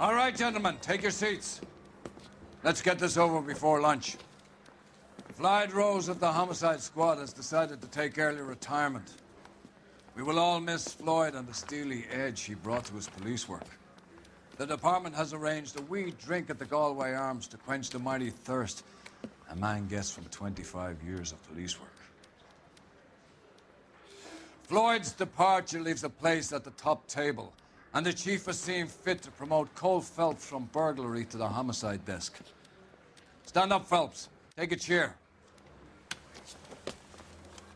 All right, gentlemen, take your seats. Let's get this over before lunch. Floyd Rose of the homicide squad has decided to take early retirement. We will all miss Floyd and the steely edge he brought to his police work. The department has arranged a wee drink at the Galway Arms to quench the mighty thirst a man gets from 25 years of police work. Floyd's departure leaves a place at the top table, and the chief has seen fit to promote Cole Phelps from burglary to the homicide desk. Stand up, Phelps. Take a chair.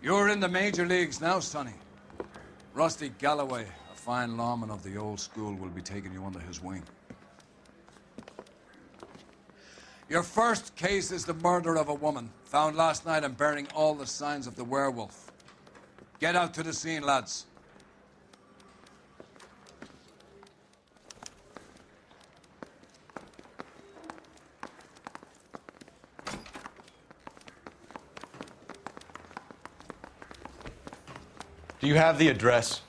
You're in the major leagues now, Sonny. Rusty Galloway, a fine lawman of the old school, will be taking you under his wing. Your first case is the murder of a woman, found last night and bearing all the signs of the werewolf. Get out to the scene, lads. Do you have the address?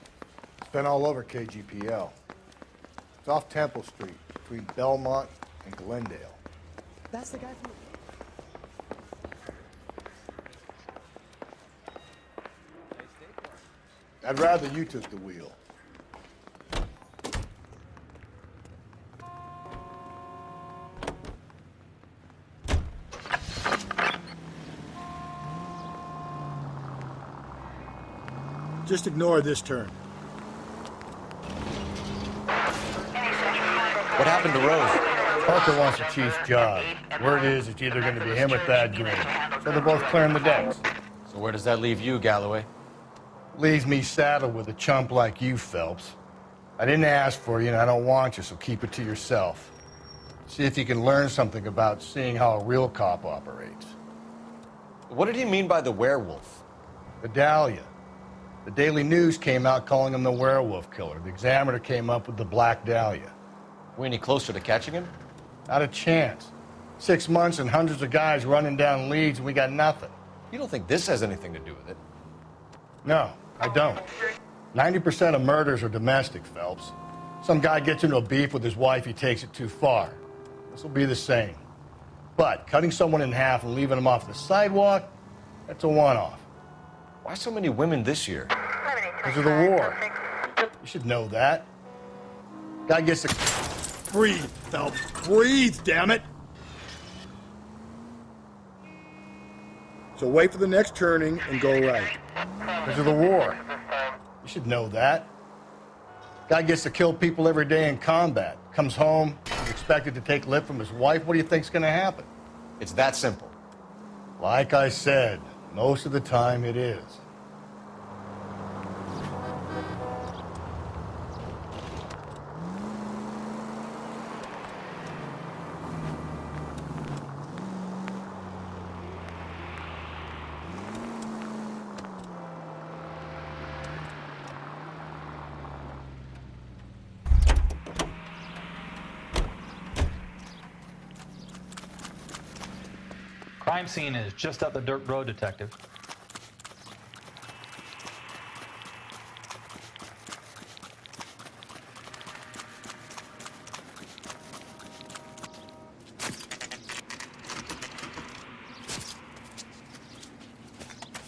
It's been all over KGPL. It's off Temple Street, between Belmont and Glendale. That's the guy from... I'd rather you took the wheel. Just ignore this turn. What happened to Rose? Parker wants the chief's job. Word is it's either going to be him or Thad Green. So they're both clearing the decks. So where does that leave you, Galloway? Leaves me saddled with a chump like you, Phelps. I didn't ask for you and I don't want you, so keep it to yourself. See if you can learn something about seeing how a real cop operates. What did he mean by the werewolf? The Dahlia. The Daily News came out calling him the werewolf killer. The Examiner came up with the Black Dahlia. We any closer to catching him? Not a chance. 6 months and hundreds of guys running down leads and we got nothing. You don't think this has anything to do with it? No, I don't. 90% of murders are domestic, Phelps. Some guy gets into a beef with his wife, he takes it too far. This will be the same. But cutting someone in half and leaving them off the sidewalk, that's a one-off. Why so many women this year? Because of the war. You should know that. Guy gets to... Breathe, Phelps. Breathe, damn it! So wait for the next turning and go right. Because of the war. You should know that. Guy gets to kill people every day in combat. Comes home, is expected to take lip from his wife. What do you think's gonna happen? It's that simple. Like I said, most of the time it is. Crime scene is just up the dirt road, Detective.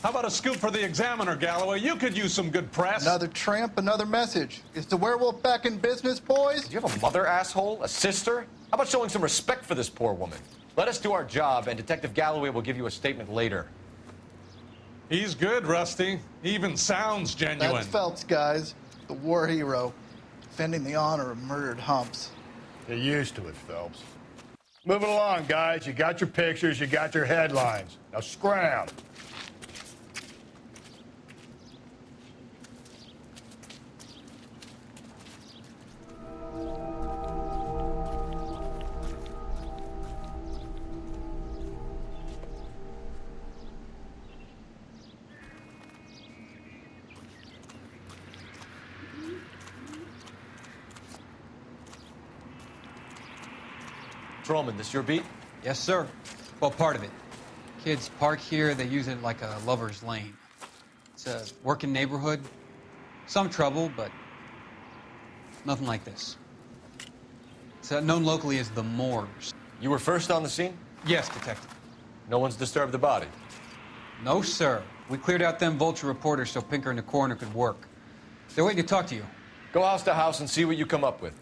How about a scoop for the Examiner, Galloway? You could use some good press. Another tramp, another message. Is the werewolf back in business, boys? Do you have a mother, asshole? A sister? How about showing some respect for this poor woman? Let us do our job, and Detective Galloway will give you a statement later. He's good, Rusty. He even sounds genuine. That's Phelps, guys. The war hero. Defending the honor of murdered humps. Get used to it, Phelps. Moving along, guys. You got your pictures, you got your headlines. Now scram. Trollman, this your beat? Yes, sir. Well, part of it. Kids park here, they use it like a lover's lane. It's a working neighborhood. Some trouble, but nothing like this. It's known locally as the Moors. You were first on the scene? Yes, Detective. No one's disturbed the body. No, sir. We cleared out them vulture reporters so Pinker and the coroner could work. They're waiting to talk to you. Go house to house and see what you come up with.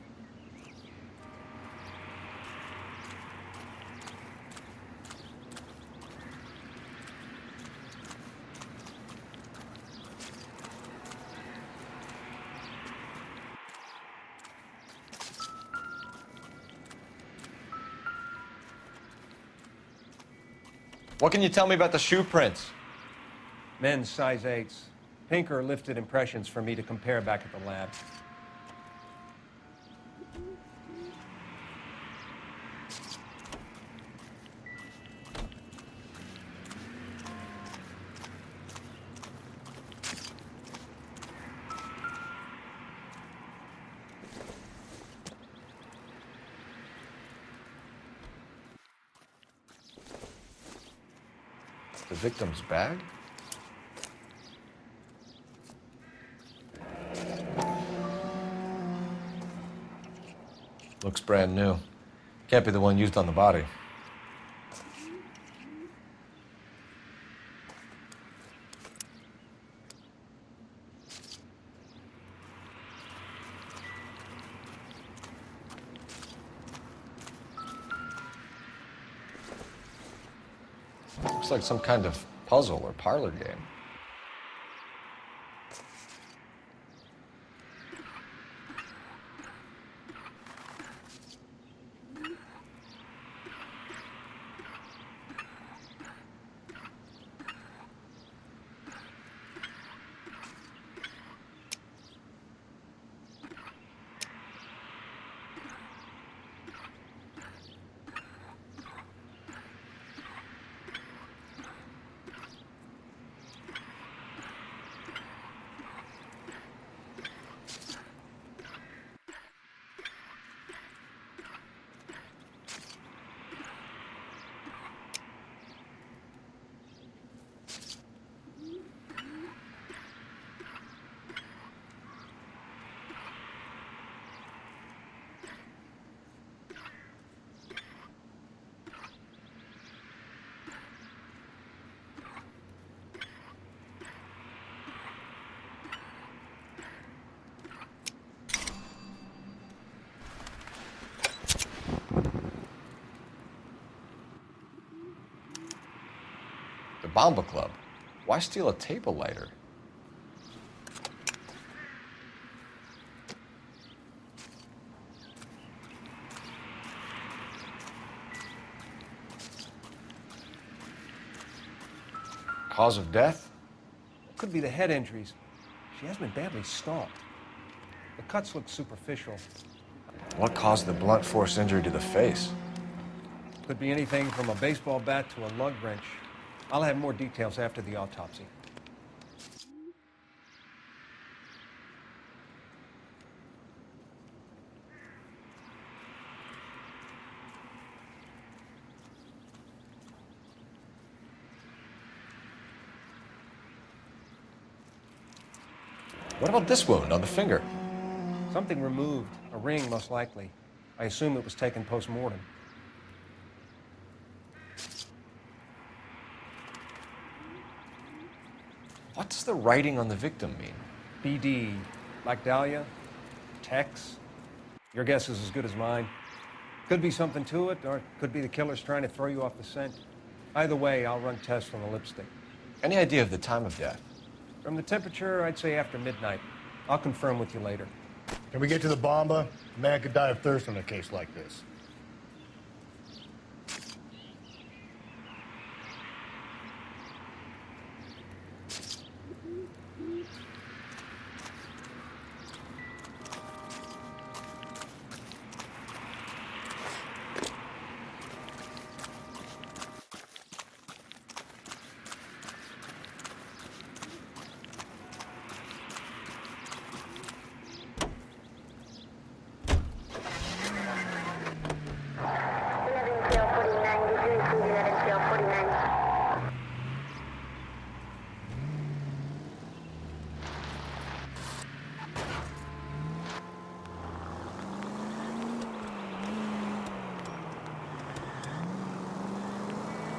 What can you tell me about the shoe prints? Men's size 8s. Pinker lifted impressions for me to compare back at the lab. The victim's bag? Looks brand new. Can't be the one used on the body. Looks like some kind of puzzle or parlor game. The Bomba Club. Why steal a table lighter? Cause of death? Could be the head injuries. She has been badly stalked. The cuts look superficial. What caused the blunt force injury to the face? Could be anything from a baseball bat to a lug wrench. I'll have more details after the autopsy. What about this wound on the finger? Something removed. A ring, most likely. I assume it was taken post-mortem. What does the writing on the victim mean? BD, like Dahlia, Tex. Your guess is as good as mine. Could be something to it, or it could be the killer's trying to throw you off the scent. Either way, I'll run tests on the lipstick. Any idea of the time of death? From the temperature, I'd say after midnight. I'll confirm with you later. Can we get to the Bomba? A man could die of thirst in a case like this.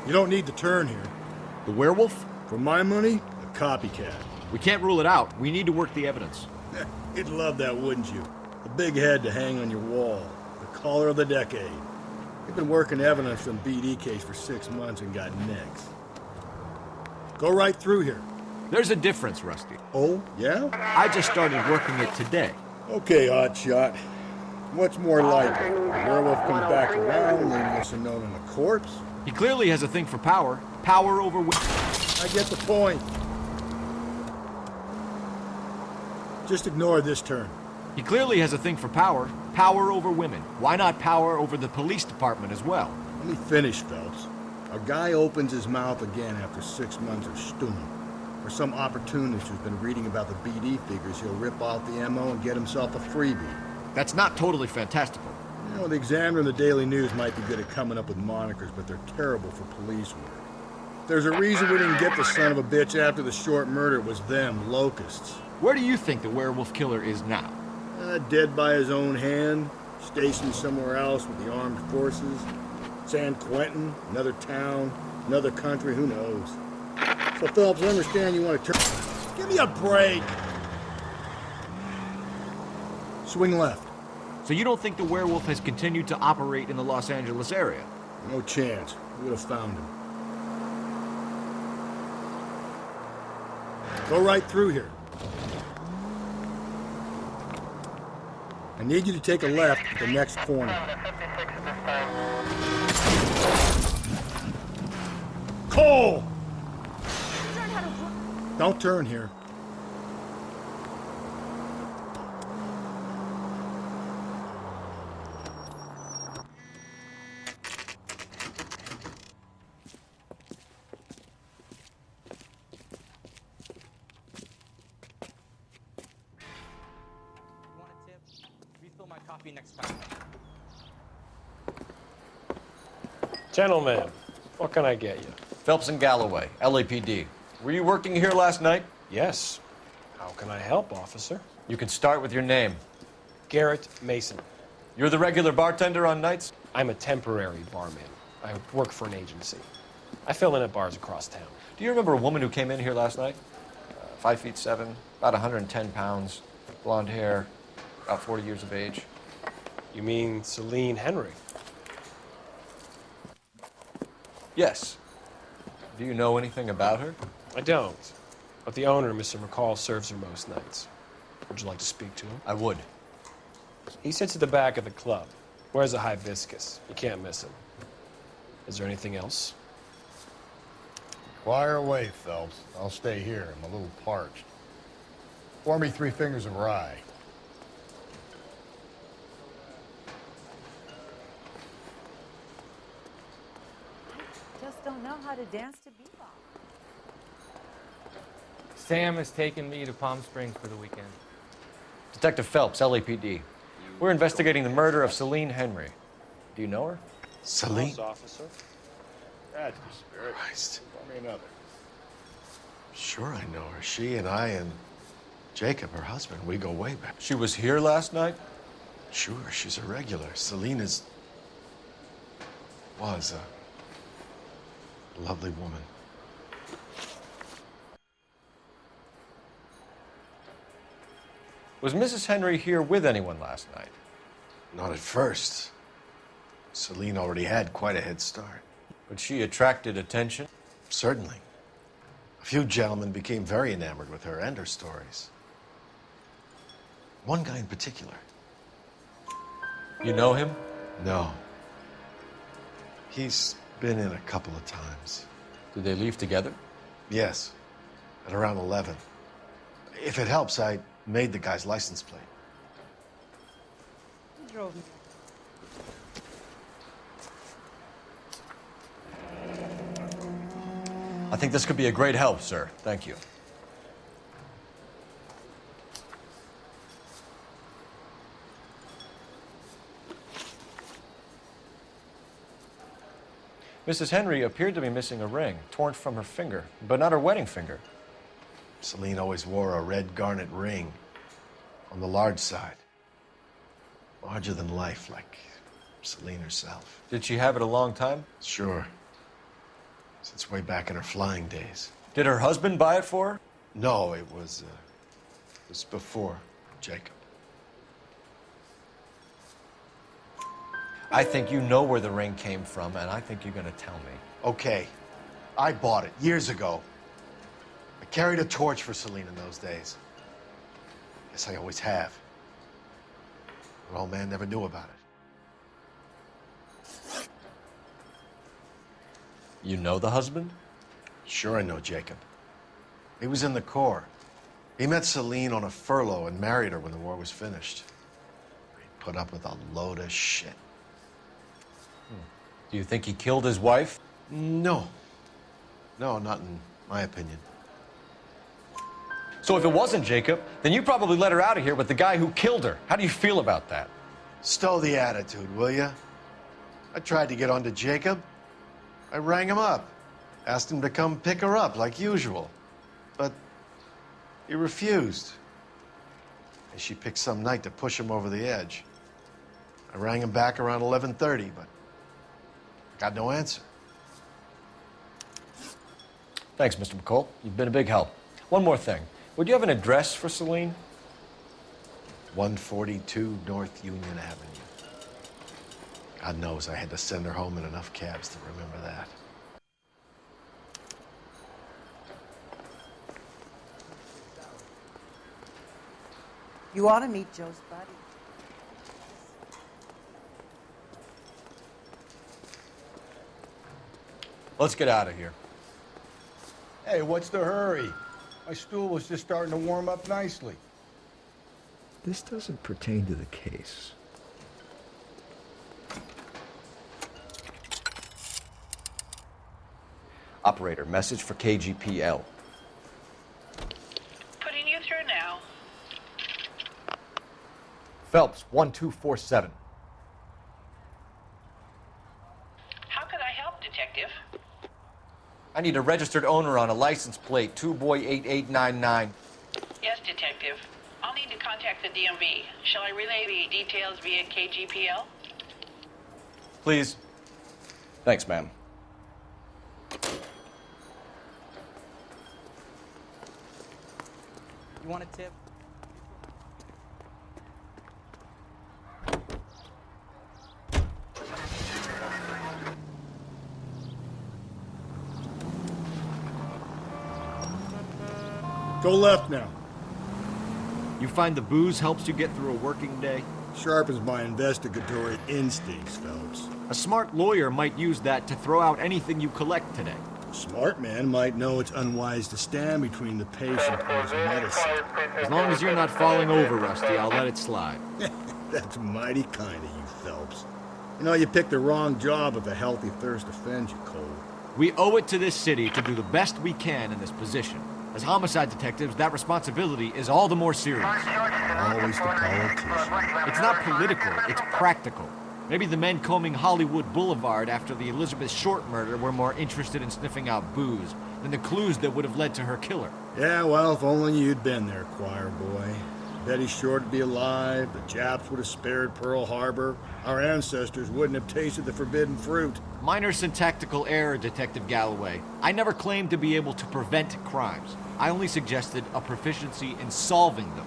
You don't need to turn here. The werewolf? For my money, a copycat. We can't rule it out. We need to work the evidence. You'd love that, wouldn't you? A big head to hang on your wall. The caller of the decade. You've been working evidence from BD case for 6 months and got nicks. Go right through here. There's a difference, Rusty. Oh, yeah? I just started working it today. Okay, hotshot. What's more likely? The werewolf comes back around, leaving us a note on the corpse? He clearly has a thing for power. Power over... I get the point. Just ignore this turn. He clearly has a thing for power. Power over women. Why not power over the police department as well? Let me finish, Phelps. A guy opens his mouth again after 6 months of stewing. Or some opportunist who's been reading about the BD figures, he'll rip off the MO and get himself a freebie. That's not totally fantastical. You know, the Examiner and the Daily News might be good at coming up with monikers, but they're terrible for police work. There's a reason we didn't get the son of a bitch after the short murder. It was them, locusts. Where do you think the werewolf killer is now? Dead by his own hand, stationed somewhere else with the armed forces. San Quentin, another town, another country, who knows? So, Phelps, I understand you want to turn... Give me a break! Swing left. So you don't think the werewolf has continued to operate in the Los Angeles area? No chance. We would have found him. Go right through here. I need you to take a left at the next corner. Cole! Don't turn here. Want a tip? Refill my coffee next time. Gentlemen, what can I get you? Phelps and Galloway, LAPD. Were you working here last night? Yes. How can I help, officer? You can start with your name. Garrett Mason. You're the regular bartender on nights? I'm a temporary barman. I work for an agency. I fill in at bars across town. Do you remember a woman who came in here last night? 5'7", about 110 pounds, blonde hair, about 40 years of age. You mean Celine Henry? Yes. Do you know anything about her? I don't. But the owner, Mr. McCall, serves her most nights. Would you like to speak to him? I would. He sits at the back of the club. Wears a hibiscus. You can't miss him. Is there anything else? Fire away, Phelps. I'll stay here. I'm a little parched. Pour me 3 fingers of rye. Just don't know how to dance to bebop. Sam has taken me to Palm Springs for the weekend. Detective Phelps, LAPD. We're investigating the murder of Celine Henry. Do you know her? Celine? Officer. That's the spirit. Christ. Pour me another. Sure I know her. She and I and Jacob, her husband, we go way back. She was here last night? Sure, she's a regular. Celine was a lovely woman. Was Mrs. Henry here with anyone last night? Not at first. Celine already had quite a head start. But she attracted attention? Certainly. A few gentlemen became very enamored with her and her stories. One guy in particular. You know him? No. He's been in a couple of times. Did they leave together? Yes, at around 11. If it helps, I made the guy's license plate. Who drove me? I think this could be a great help, sir. Thank you. Mrs. Henry appeared to be missing a ring, torn from her finger, but not her wedding finger. Celine always wore a red garnet ring on the large side. Larger than life, like Celine herself. Did she have it a long time? Sure. Since way back in her flying days. Did her husband buy it for her? No, it was before Jacob. I think you know where the ring came from, and I think you're gonna tell me. Okay, I bought it years ago. I carried a torch for Celine in those days. Guess I always have. Her old man never knew about it. You know the husband? Sure I know Jacob. He was in the Corps. He met Celine on a furlough and married her when the war was finished. He put up with a load of shit. Do you think he killed his wife? No. No, not in my opinion. So if it wasn't Jacob, then you probably let her out of here with the guy who killed her. How do you feel about that? Stow the attitude, will ya? I tried to get onto Jacob. I rang him up. Asked him to come pick her up like usual. But he refused. And she picked some night to push him over the edge. I rang him back around 11:30, but got no answer. Thanks, Mr. McCall. You've been a big help. One more thing. Would you have an address for Celine? 142 North Union Avenue. God knows I had to send her home in enough cabs to remember that. You ought to meet Joe's buddy. Let's get out of here. Hey, what's the hurry? My stool was just starting to warm up nicely. This doesn't pertain to the case. Operator, message for KGPL. Putting you through now. Phelps, 1247. How could I help, Detective? I need a registered owner on a license plate, 2boy8899. Yes, Detective. I'll need to contact the DMV. Shall I relay the details via KGPL? Please. Thanks, ma'am. You want a tip? Go left now. You find the booze helps you get through a working day? Sharpens my investigatory instincts, Phelps. A smart lawyer might use that to throw out anything you collect today. A smart man might know it's unwise to stand between the patient and his medicine. As long as you're not falling over, Rusty, I'll let it slide. That's mighty kind of you, Phelps. You know, you picked the wrong job if a healthy thirst offends you, Cole. We owe it to this city to do the best we can in this position. As homicide detectives, that responsibility is all the more serious. Always the politician. It's not political, it's practical. Maybe the men combing Hollywood Boulevard after the Elizabeth Short murder were more interested in sniffing out booze than the clues that would have led to her killer. Yeah, well, if only you'd been there, choir boy. Betty Short would be alive, the Japs would have spared Pearl Harbor, our ancestors wouldn't have tasted the forbidden fruit. Minor syntactical error, Detective Galloway. I never claimed to be able to prevent crimes. I only suggested a proficiency in solving them.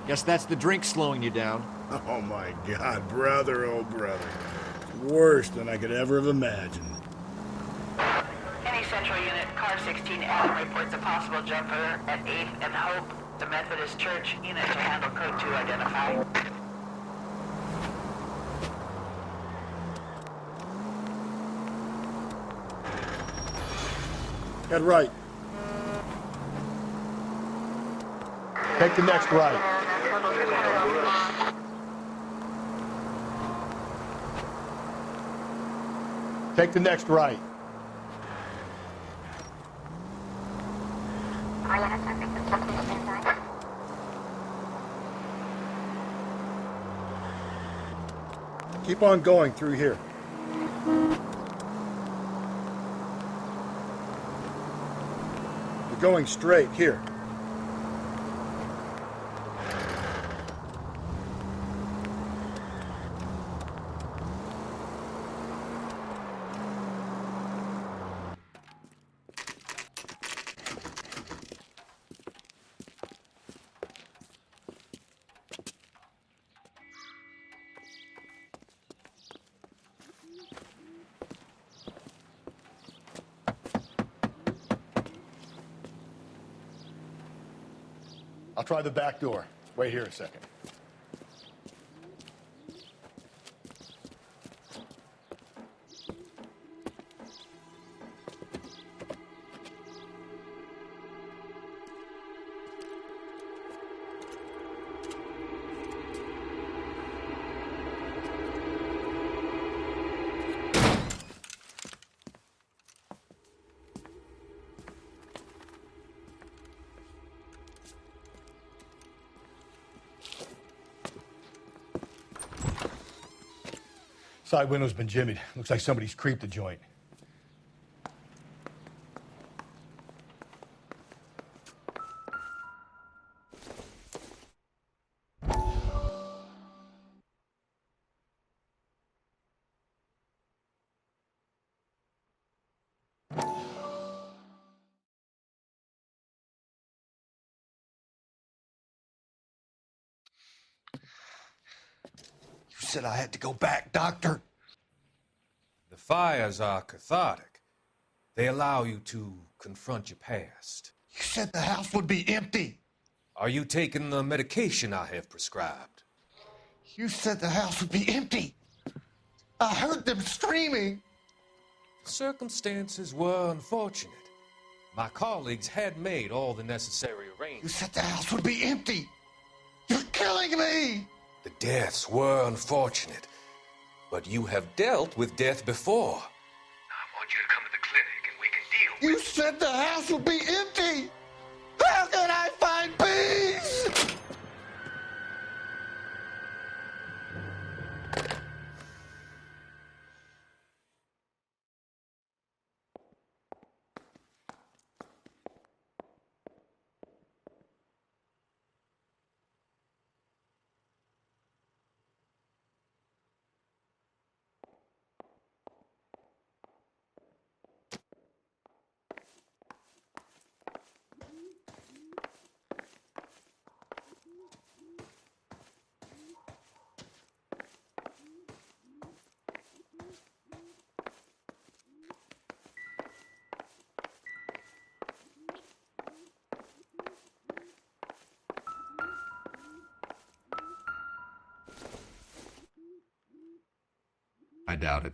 Guess that's the drink slowing you down. Oh my God, brother, oh brother. Worse than I could ever have imagined. Any Central Unit, Car 16L reports a possible jumper at 8th and Hope. The Methodist Church unit to handle code 2 identify. Head right. Take the next right. Take the next right. Keep on going through here. You're going straight here. I'll try the back door. Wait here a second. Side window's been jimmied. Looks like somebody's creeped the joint. You said I had to go back, Doctor. The fires are cathartic. They allow you to confront your past. You said the house would be empty. Are you taking the medication I have prescribed? You said the house would be empty. I heard them screaming. The circumstances were unfortunate. My colleagues had made all the necessary You arrangements. said the house would be empty. You're killing me. The deaths were unfortunate, but you have dealt with death before. I want you to come to the clinic and we can deal You said the house would be empty. How can I find peace? I doubt it.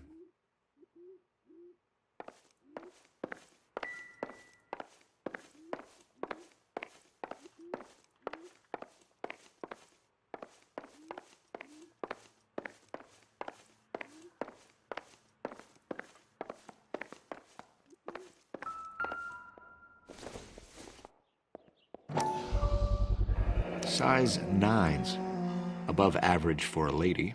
Size 9s. Above average for a lady.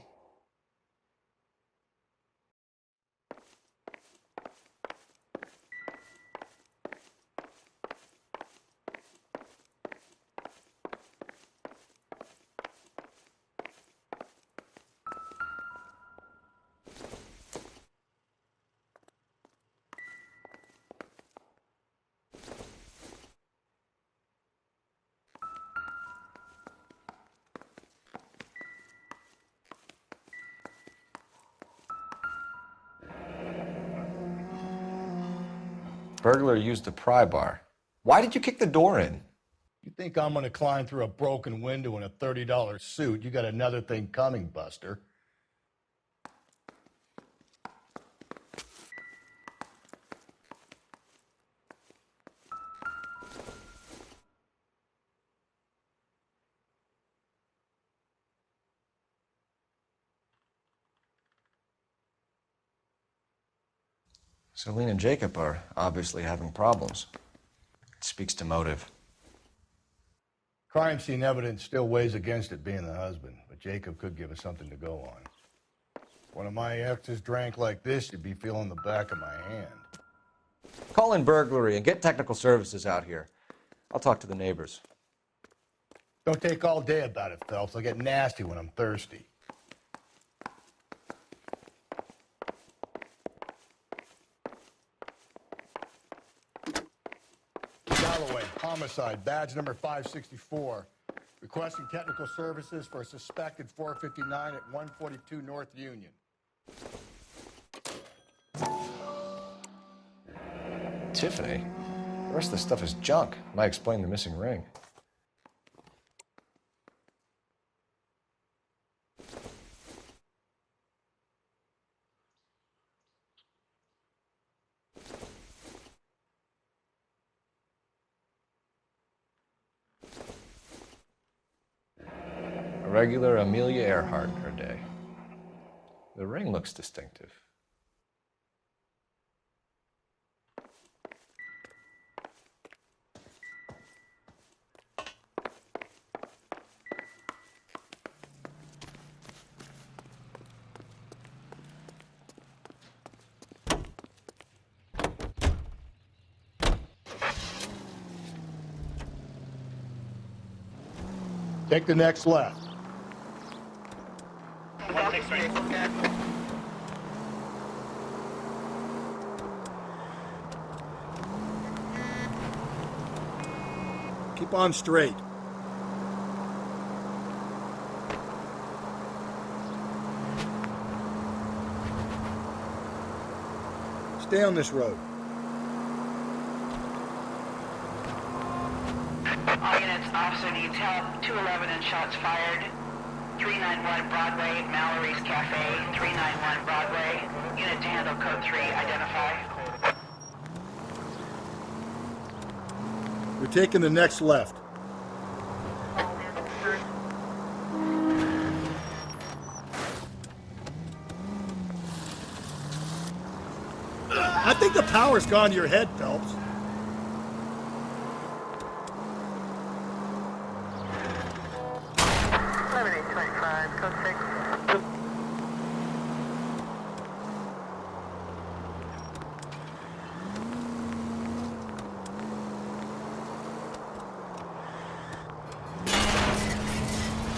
Burglar used a pry bar. Why did you kick the door in? You think I'm gonna climb through a broken window in a $30 suit? You got another thing coming, Buster. Celine and Jacob are obviously having problems. It speaks to motive. Crime scene evidence still weighs against it being the husband, but Jacob could give us something to go on. If one of my exes drank like this, you'd be feeling the back of my hand. Call in burglary and get technical services out here. I'll talk to the neighbors. Don't take all day about it, Phelps. I'll get nasty when I'm thirsty. Galloway, homicide, badge number 564. Requesting technical services for a suspected 459 at 142 North Union. Tiffany? The rest of the stuff is junk. Might explain the missing ring. regular Amelia Earhart in her day. The ring looks distinctive. Take the next left. Keep on straight. Stay on this road. All units, officer needs help. 211 and shots fired. 391 Broadway, Mallory's Cafe. 391 Broadway. Unit to handle code 3, identify. We're taking the next left. I think the power's gone to your head, Phelps.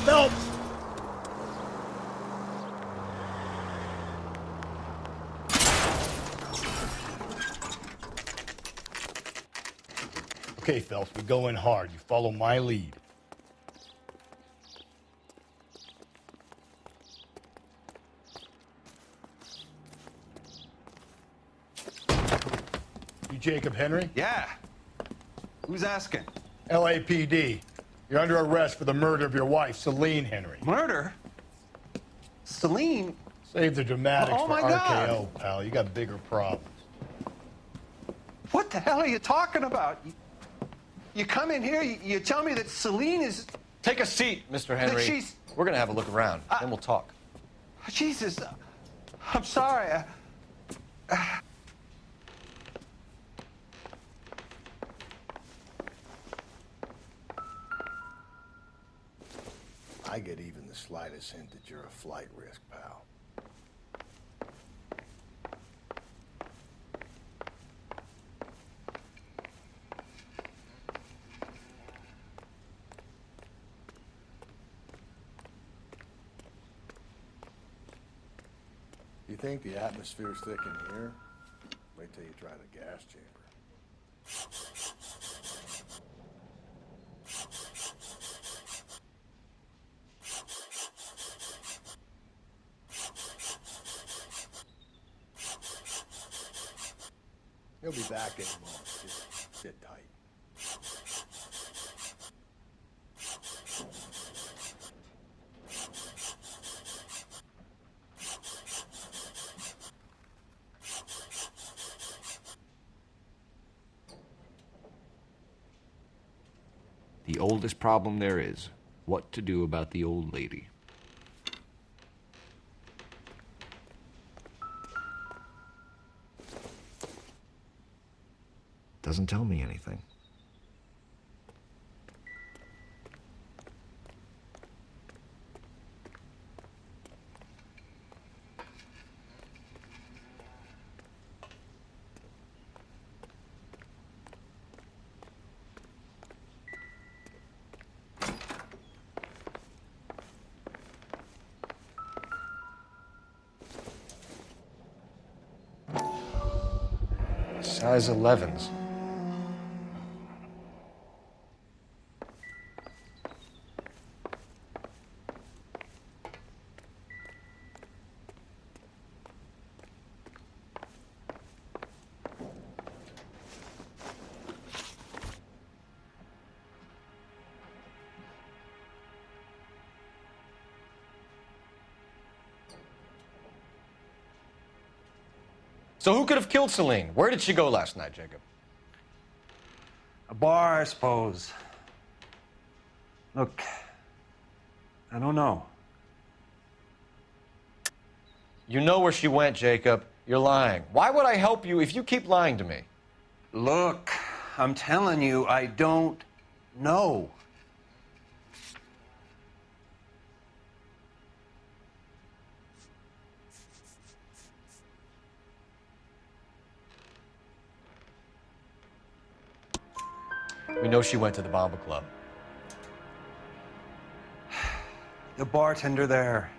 Phelps! Okay, Phelps, we go in hard. You follow my lead. You Jacob Henry? Yeah. Who's asking? LAPD. You're under arrest for the murder of your wife, Celine Henry. Murder? Celine? Save the dramatics Oh, for my RKO, God. pal. You got bigger problems. What the hell are you talking about? You come in here, you tell me that Celine is... Take a seat, Mr. Henry. That she's... We're gonna have a look around, then we'll talk. Jesus, I'm sorry. I get even the slightest hint that you're a flight risk, pal. You think the atmosphere's thick in here? Wait till you try the gas chamber. He'll be back in a moment. Just sit tight. The oldest problem there is, what to do about the old lady. Doesn't tell me anything. Size 11s. So who could have killed Celine? Where did she go last night, Jacob? A bar, I suppose. Look, I don't know. You know where she went, Jacob. You're lying. Why would I help you if you keep lying to me? Look, I'm telling you, I don't know. We know she went to the Bomba Club. The bartender there,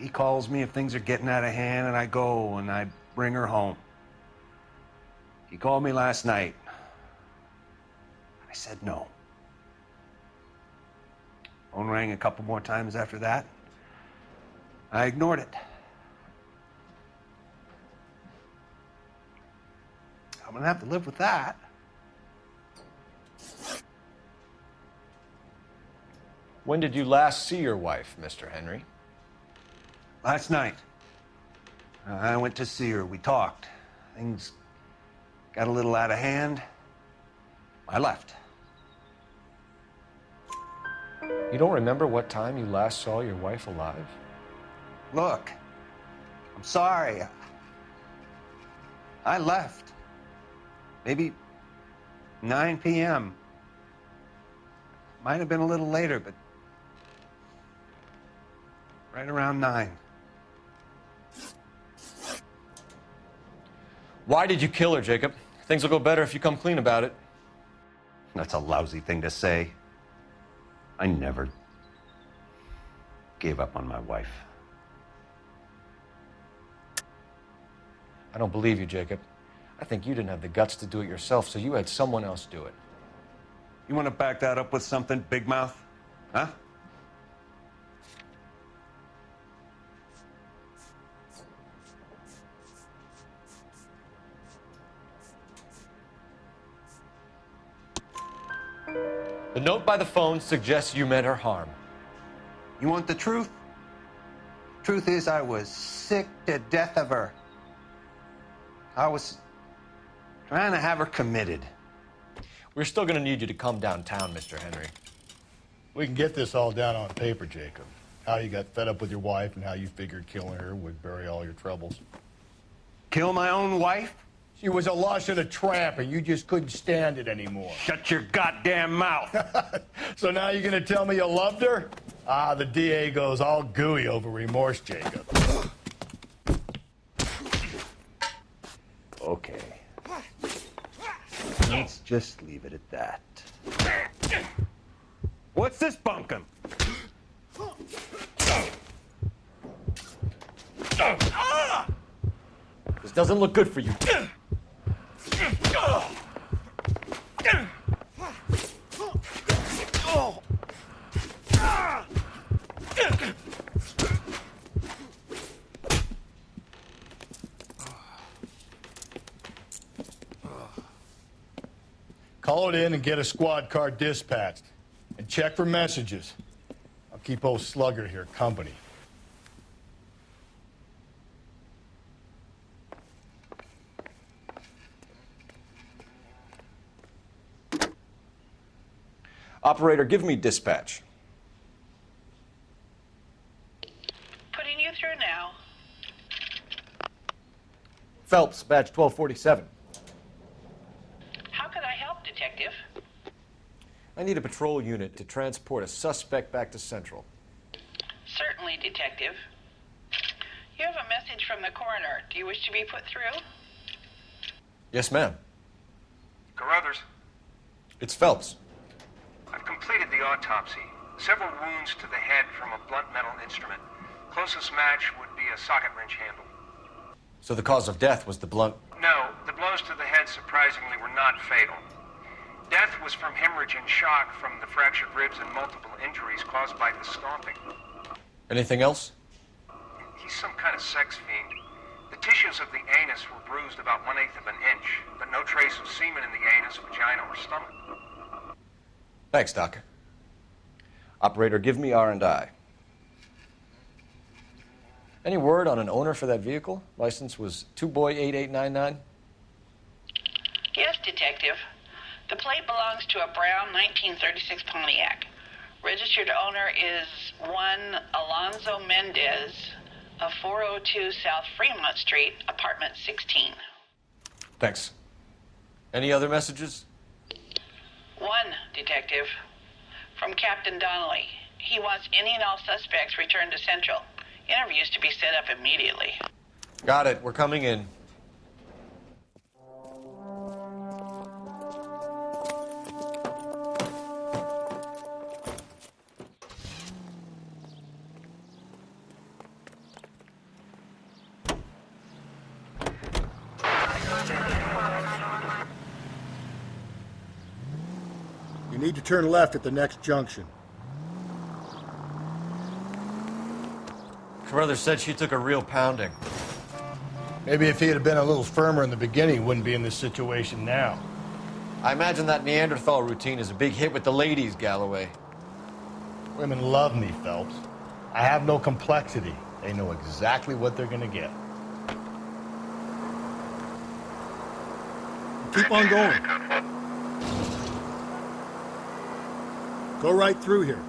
he calls me if things are getting out of hand, and I go and I bring her home. He called me last night. I said no. Phone rang a couple more times after that. I ignored it. I'm gonna have to live with that. When did you last see your wife, Mr. Henry? Last night. I went to see her. We talked. Things got a little out of hand. I left. You don't remember what time you last saw your wife alive? Look, I'm sorry. I left. Maybe 9 p.m. Might have been a little later, but right around 9. Why did you kill her, Jacob? Things will go better if you come clean about it. That's a lousy thing to say. I never gave up on my wife. I don't believe you, Jacob. I think you didn't have the guts to do it yourself, so you had someone else do it. You want to back that up with something, Big Mouth? Huh? The note by the phone suggests you meant her harm. You want the truth? Truth is, I was sick to death of her. I was trying to have her committed. We're still going to need you to come downtown, Mr. Henry. We can get this all down on paper, Jacob. How you got fed up with your wife and how you figured killing her would bury all your troubles. Kill my own wife? She was a lush and a tramp, and you just couldn't stand it anymore. Shut your goddamn mouth. So now you're going to tell me you loved her? Ah, the DA goes all gooey over remorse, Jacob. Okay. Let's just leave it at that. What's this bunkum? This doesn't look good for you. Call it in and get a squad car dispatched. And check for messages. I'll keep old Slugger here company. Operator, give me dispatch. Putting you through now. Phelps, badge 1247. How can I help, Detective? I need a patrol unit to transport a suspect back to Central. Certainly, Detective. You have a message from the coroner. Do you wish to be put through? Yes, ma'am. Carruthers, It's Phelps. I've completed the autopsy. Several wounds to the head from a blunt metal instrument. Closest match would be a socket wrench handle. So the cause of death was the blunt... No, the blows to the head surprisingly were not fatal. Death was from hemorrhage and shock from the fractured ribs and multiple injuries caused by the stomping. Anything else? He's some kind of sex fiend. The tissues of the anus were bruised about 1/8 of an inch, but no trace of semen in the anus, vagina, or stomach. Thanks, Doc. Operator, give me R&I. Any word on an owner for that vehicle? License was 2boy8899. Yes, Detective. The plate belongs to a brown 1936 Pontiac. Registered owner is one Alonzo Mendez of 402 South Fremont Street, apartment 16. Thanks. Any other messages? One, Detective. From Captain Donnelly. He wants any and all suspects returned to Central. Interviews to be set up immediately. Got it. We're coming in. You need to turn left at the next junction. Carruthers said she took a real pounding. Maybe if he had been a little firmer in the beginning, he wouldn't be in this situation now. I imagine that Neanderthal routine is a big hit with the ladies, Galloway. Women love me, Phelps. I have no complexity. They know exactly what they're gonna get. Keep on going. Go right through here.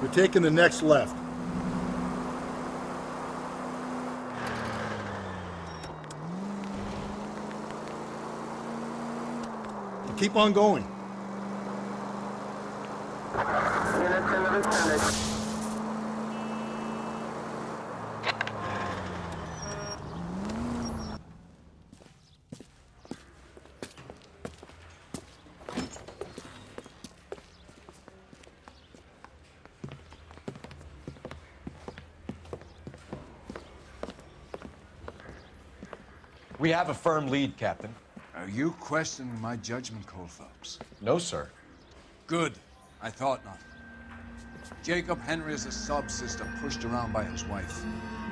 We're taking the next left. Keep on going. We have a firm lead, Captain. Are you questioning my judgment, Cole Phelps? No, sir. Good. I thought not. Jacob Henry is a sub-sister pushed around by his wife.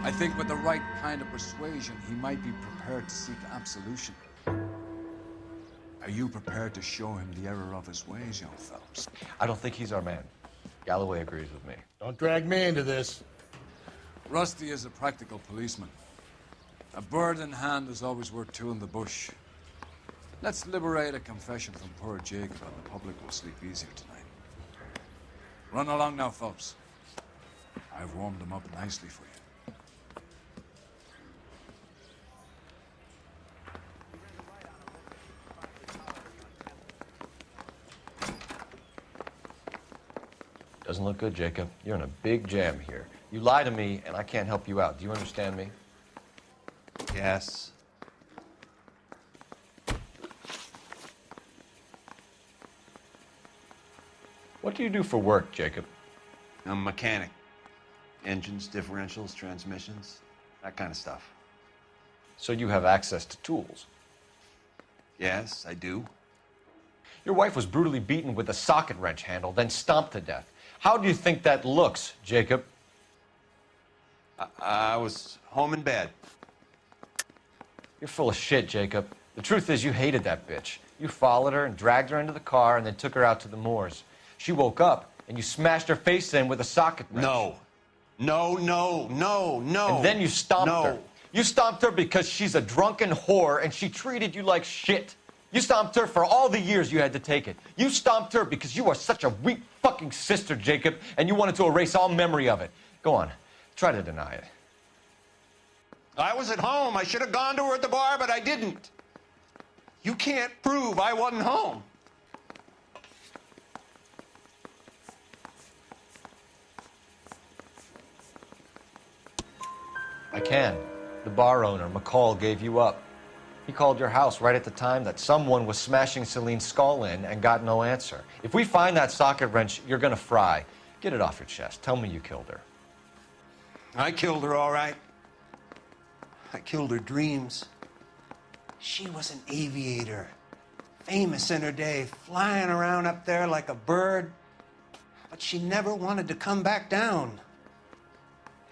I think with the right kind of persuasion, he might be prepared to seek absolution. Are you prepared to show him the error of his ways, young Phelps? I don't think he's our man. Galloway agrees with me. Don't drag me into this. Rusty is a practical policeman. A bird in hand is always worth two in the bush. Let's liberate a confession from poor Jacob and the public will sleep easier tonight. Run along now, Phelps. I've warmed them up nicely for you. Doesn't look good, Jacob. You're in a big jam here. You lie to me, and I can't help you out. Do you understand me? Yes. What do you do for work, Jacob? I'm a mechanic. Engines, differentials, transmissions, that kind of stuff. So you have access to tools? Yes, I do. Your wife was brutally beaten with a socket wrench handle, then stomped to death. How do you think that looks, Jacob? I was home in bed. You're full of shit, Jacob. The truth is you hated that bitch. You followed her and dragged her into the car and then took her out to the moors. She woke up and you smashed her face in with a socket wrench. No. No. And then you stomped her. You stomped her because she's a drunken whore and she treated you like shit. You stomped her for all the years you had to take it. You stomped her because you are such a weak fucking sister, Jacob, and you wanted to erase all memory of it. Go on. Try to deny it. I was at home. I should have gone to her at the bar, but I didn't. You can't prove I wasn't home. I can. The bar owner, McCall, gave you up. He called your house right at the time that someone was smashing Celine's skull in and got no answer. If we find that socket wrench, you're gonna fry. Get it off your chest. Tell me you killed her. I killed her, all right. I killed her dreams. She was an aviator, famous in her day, flying around up there like a bird. But she never wanted to come back down.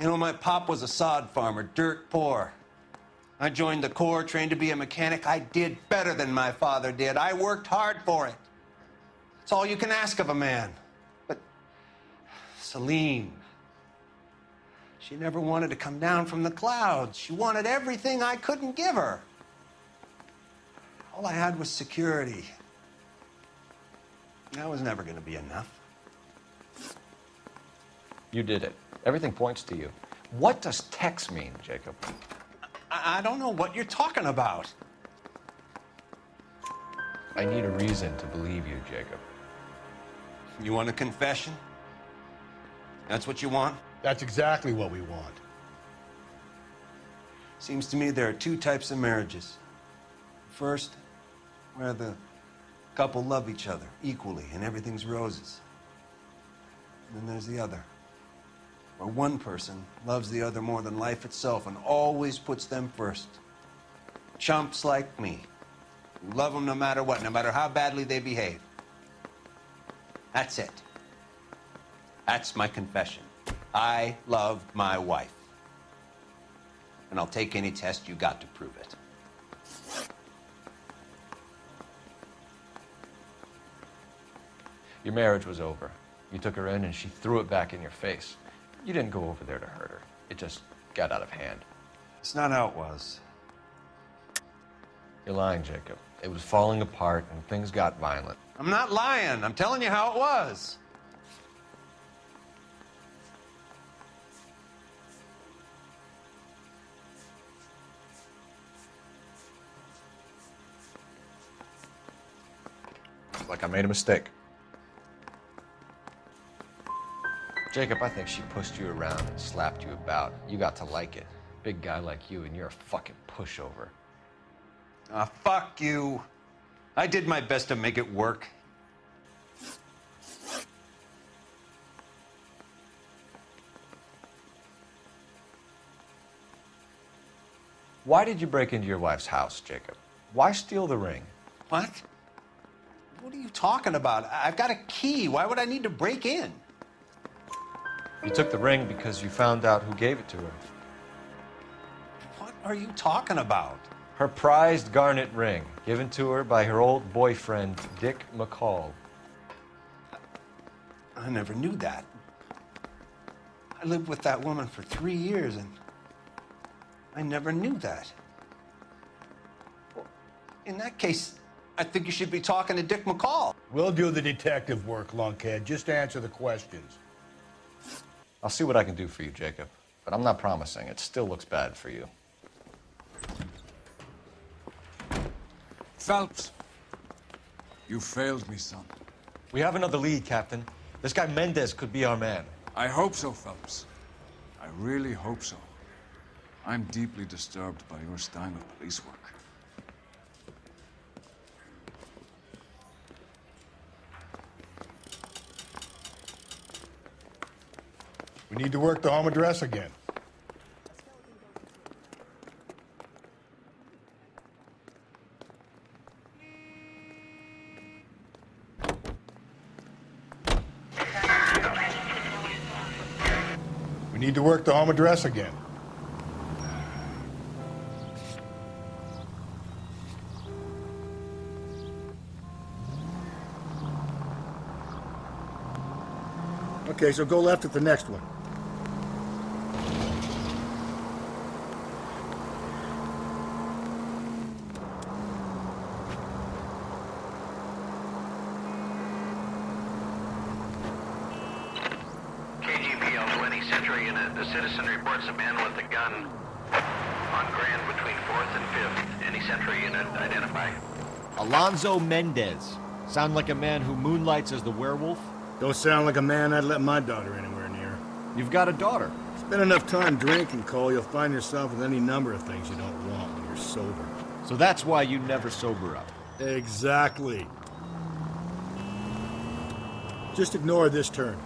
You know, my pop was a sod farmer, dirt poor. I joined the Corps, trained to be a mechanic. I did better than my father did. I worked hard for it. It's all you can ask of a man. But Celine, she never wanted to come down from the clouds. She wanted everything I couldn't give her. All I had was security. That was never going to be enough. You did it. Everything points to you. What does Tex mean, Jacob? I don't know what you're talking about. I need a reason to believe you, Jacob. You want a confession? That's what you want? That's exactly what we want. Seems to me there are two types of marriages. First, where the couple love each other equally and everything's roses. And then there's the other, where one person loves the other more than life itself and always puts them first. Chumps like me, who love them no matter what, no matter how badly they behave. That's it. That's my confession. I love my wife. And I'll take any test you got to prove it. Your marriage was over. You took her in and she threw it back in your face. You didn't go over there to hurt her. It just got out of hand. It's not how it was. You're lying, Jacob. It was falling apart and things got violent. I'm not lying. I'm telling you how it was. Like I made a mistake. Jacob, I think she pushed you around and slapped you about. You got to like it. Big guy like you, and you're a fucking pushover. Ah, fuck you. I did my best to make it work. Why did you break into your wife's house, Jacob? Why steal the ring? What? What are you talking about? I've got a key. Why would I need to break in? You took the ring because you found out who gave it to her. What are you talking about? Her prized garnet ring, given to her by her old boyfriend, Dick McCall. I never knew that. I lived with that woman for 3 years, and I never knew that. Well, in that case, I think you should be talking to Dick McCall. We'll do the detective work, lunkhead. Just answer the questions. I'll see what I can do for you, Jacob. But I'm not promising. It still looks bad for you. Phelps, you failed me, son. We have another lead, Captain. This guy Mendez could be our man. I hope so, Phelps. I really hope so. I'm deeply disturbed by your style of police work. We need to work the home address again. We need to work the home address again. Okay, so go left at the next one. KGPL 20 Century Unit. The citizen reports a man with a gun on Grand between 4th and 5th. Any Century Unit identify? Alonzo Mendez. Sound like a man who moonlights as the werewolf? Don't sound like a man I'd let my daughter anywhere near. You've got a daughter. Spend enough time drinking, Cole, you'll find yourself with any number of things you don't want when you're sober. So that's why you never sober up. Exactly. Just ignore this turn.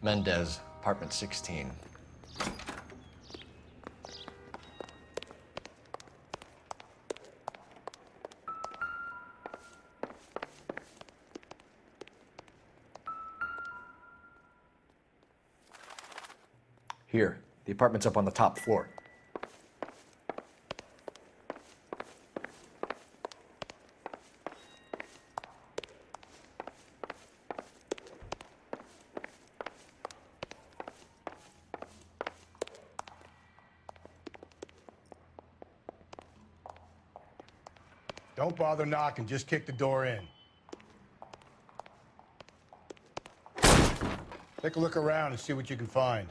Mendez, apartment 16. Here. The apartment's up on the top floor. Don't bother knocking, just kick the door in. Take a look around and see what you can find.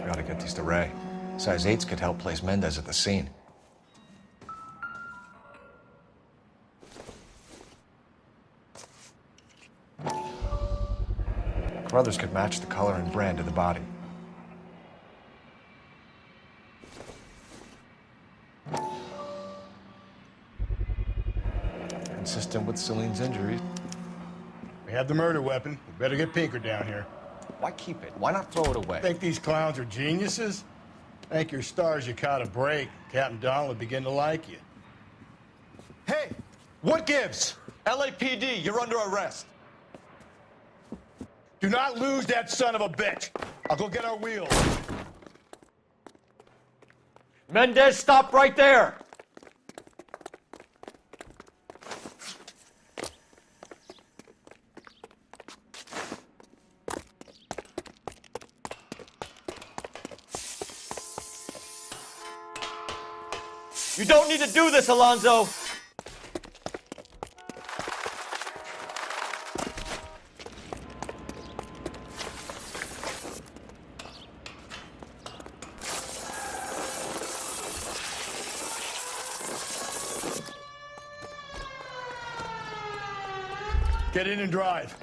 Gotta get these to Ray. Size 8s could help place Mendez at the scene. Carruthers could match the color and brand of the body. Consistent with Celine's injuries. We have the murder weapon. We better get Pinker down here. Why keep it? Why not throw it away? Think these clowns are geniuses? Thank your stars you caught a break. Captain Donald would begin to like you. Hey, what gives? LAPD, you're under arrest. Do not lose that son of a bitch. I'll go get our wheels. Mendez, stop right there! You don't need to do this, Alonzo! Get in and drive.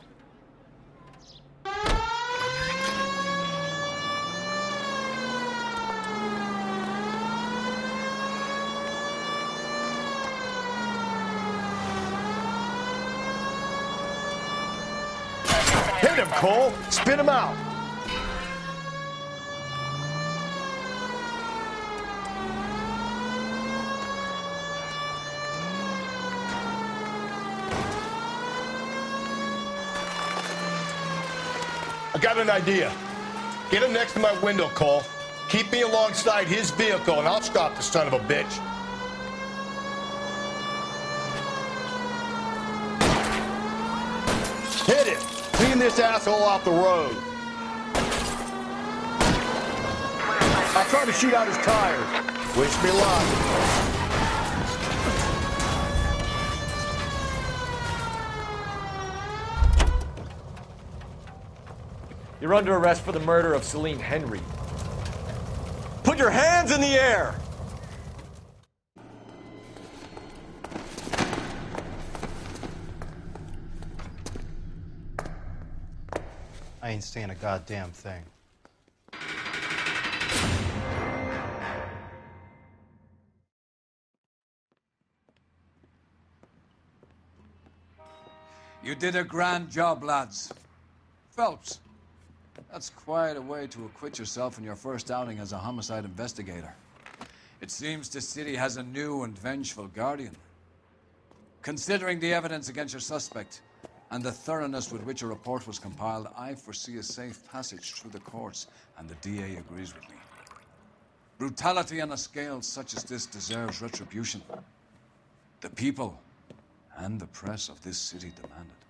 Hit him, Cole! Spin him out! I got an idea. Get him next to my window, Cole. Keep me alongside his vehicle, and I'll stop the son of a bitch. Hit him! Clean this asshole off the road. I'll try to shoot out his tires. Wish me luck. You're under arrest for the murder of Celine Henry. Put your hands in the air! I ain't saying a goddamn thing. You did a grand job, lads. Phelps, that's quite a way to acquit yourself in your first outing as a homicide investigator. It seems the city has a new and vengeful guardian. Considering the evidence against your suspect and the thoroughness with which a report was compiled, I foresee a safe passage through the courts, and the DA agrees with me. Brutality on a scale such as this deserves retribution. The people and the press of this city demand it.